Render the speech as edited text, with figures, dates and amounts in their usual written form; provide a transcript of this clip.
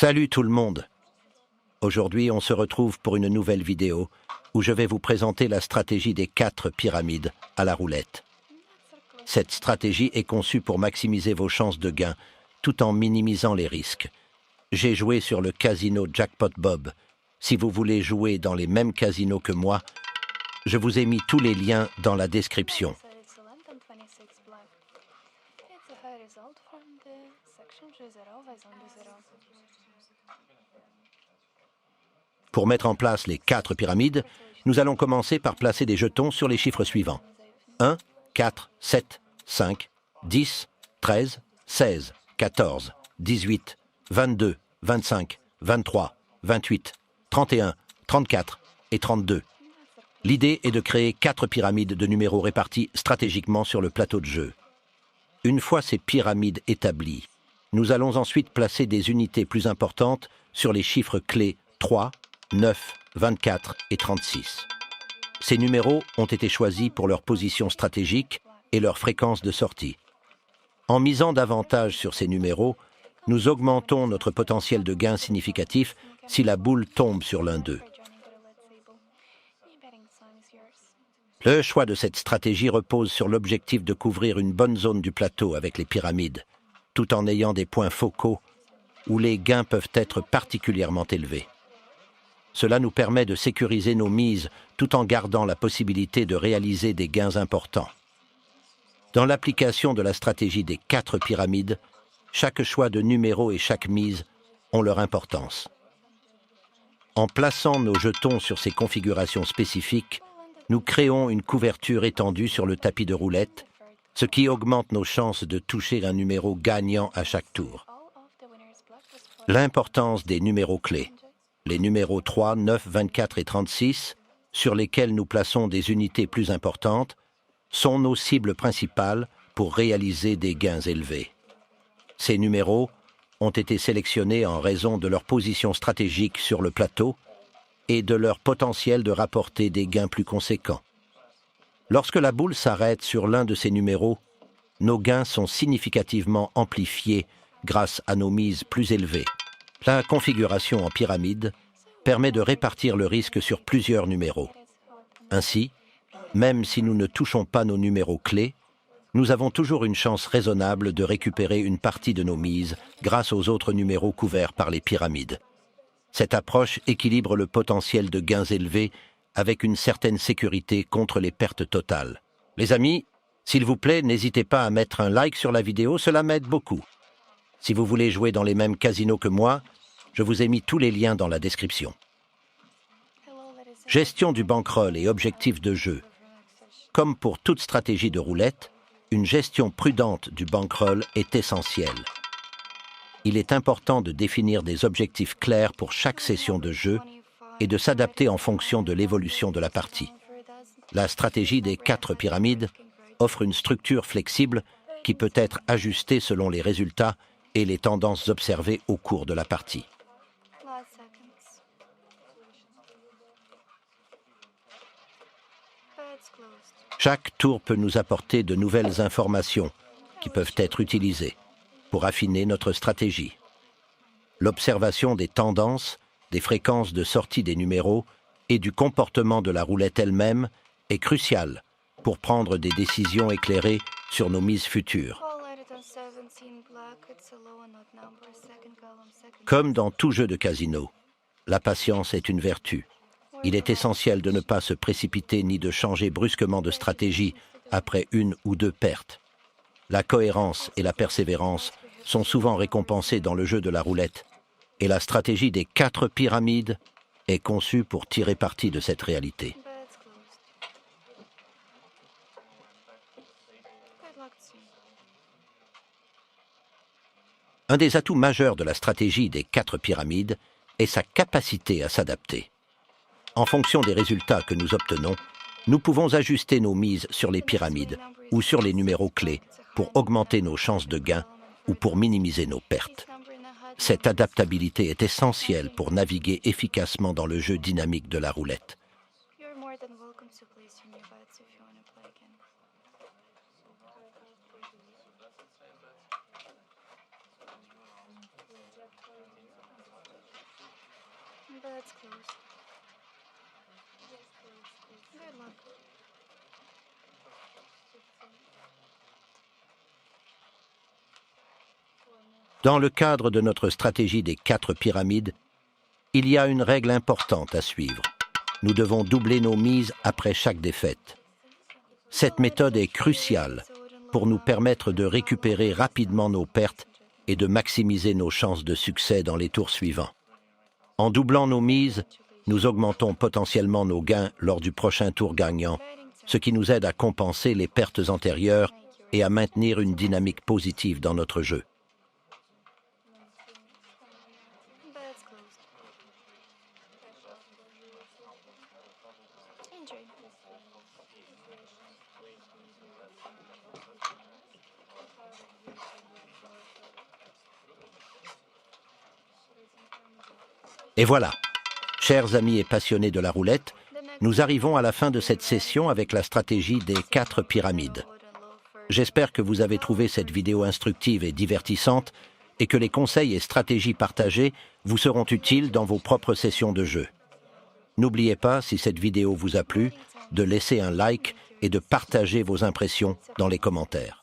Salut tout le monde! Aujourd'hui, on se retrouve pour une nouvelle vidéo où je vais vous présenter la stratégie des 4 pyramides à la roulette. Cette stratégie est conçue pour maximiser vos chances de gain tout en minimisant les risques. J'ai joué sur le casino Jackpot Bob. Si vous voulez jouer dans les mêmes casinos que moi, je vous ai mis tous les liens dans la description. Pour mettre en place les 4 pyramides, nous allons commencer par placer des jetons sur les chiffres suivants. 1, 4, 7, 5, 10, 13, 16, 14, 18, 22, 25, 23, 28, 31, 34 et 32. L'idée est de créer 4 pyramides de numéros répartis stratégiquement sur le plateau de jeu. Une fois ces pyramides établies, nous allons ensuite placer des unités plus importantes sur les chiffres clés 3, 9, 24 et 36. Ces numéros ont été choisis pour leur position stratégique et leur fréquence de sortie. En misant davantage sur ces numéros, nous augmentons notre potentiel de gain significatif si la boule tombe sur l'un d'eux. Le choix de cette stratégie repose sur l'objectif de couvrir une bonne zone du plateau avec les pyramides, tout en ayant des points focaux où les gains peuvent être particulièrement élevés. Cela nous permet de sécuriser nos mises tout en gardant la possibilité de réaliser des gains importants. Dans l'application de la stratégie des 4 pyramides, chaque choix de numéro et chaque mise ont leur importance. En plaçant nos jetons sur ces configurations spécifiques, nous créons une couverture étendue sur le tapis de roulette, ce qui augmente nos chances de toucher un numéro gagnant à chaque tour. L'importance des numéros clés. Les numéros 3, 9, 24 et 36, sur lesquels nous plaçons des unités plus importantes, sont nos cibles principales pour réaliser des gains élevés. Ces numéros ont été sélectionnés en raison de leur position stratégique sur le plateau et de leur potentiel de rapporter des gains plus conséquents. Lorsque la boule s'arrête sur l'un de ces numéros, nos gains sont significativement amplifiés grâce à nos mises plus élevées. La configuration en pyramide permet de répartir le risque sur plusieurs numéros. Ainsi, même si nous ne touchons pas nos numéros clés, nous avons toujours une chance raisonnable de récupérer une partie de nos mises grâce aux autres numéros couverts par les pyramides. Cette approche équilibre le potentiel de gains élevés avec une certaine sécurité contre les pertes totales. Les amis, s'il vous plaît, n'hésitez pas à mettre un like sur la vidéo, cela m'aide beaucoup. Si vous voulez jouer dans les mêmes casinos que moi, je vous ai mis tous les liens dans la description. Gestion du bankroll et objectifs de jeu. Comme pour toute stratégie de roulette, une gestion prudente du bankroll est essentielle. Il est important de définir des objectifs clairs pour chaque session de jeu et de s'adapter en fonction de l'évolution de la partie. La stratégie des 4 pyramides offre une structure flexible qui peut être ajustée selon les résultats et les tendances observées au cours de la partie. Chaque tour peut nous apporter de nouvelles informations qui peuvent être utilisées pour affiner notre stratégie. L'observation des tendances, des fréquences de sortie des numéros et du comportement de la roulette elle-même est cruciale pour prendre des décisions éclairées sur nos mises futures. Comme dans tout jeu de casino, la patience est une vertu. Il est essentiel de ne pas se précipiter ni de changer brusquement de stratégie après 1 ou 2 pertes. La cohérence et la persévérance sont souvent récompensées dans le jeu de la roulette, et la stratégie des 4 pyramides est conçue pour tirer parti de cette réalité. Un des atouts majeurs de la stratégie des 4 pyramides est sa capacité à s'adapter. En fonction des résultats que nous obtenons, nous pouvons ajuster nos mises sur les pyramides ou sur les numéros clés pour augmenter nos chances de gain ou pour minimiser nos pertes. Cette adaptabilité est essentielle pour naviguer efficacement dans le jeu dynamique de la roulette. That's close. Good luck. Dans le cadre de notre stratégie des 4 pyramides, il y a une règle importante à suivre. Nous devons doubler nos mises après chaque défaite. Cette méthode est cruciale pour nous permettre de récupérer rapidement nos pertes et de maximiser nos chances de succès dans les tours suivants. En doublant nos mises, nous augmentons potentiellement nos gains lors du prochain tour gagnant, ce qui nous aide à compenser les pertes antérieures et à maintenir une dynamique positive dans notre jeu. That's close. Enjoy. Et voilà, chers amis et passionnés de la roulette, nous arrivons à la fin de cette session avec la stratégie des 4 pyramides. J'espère que vous avez trouvé cette vidéo instructive et divertissante et que les conseils et stratégies partagées vous seront utiles dans vos propres sessions de jeu. N'oubliez pas, si cette vidéo vous a plu, de laisser un like et de partager vos impressions dans les commentaires.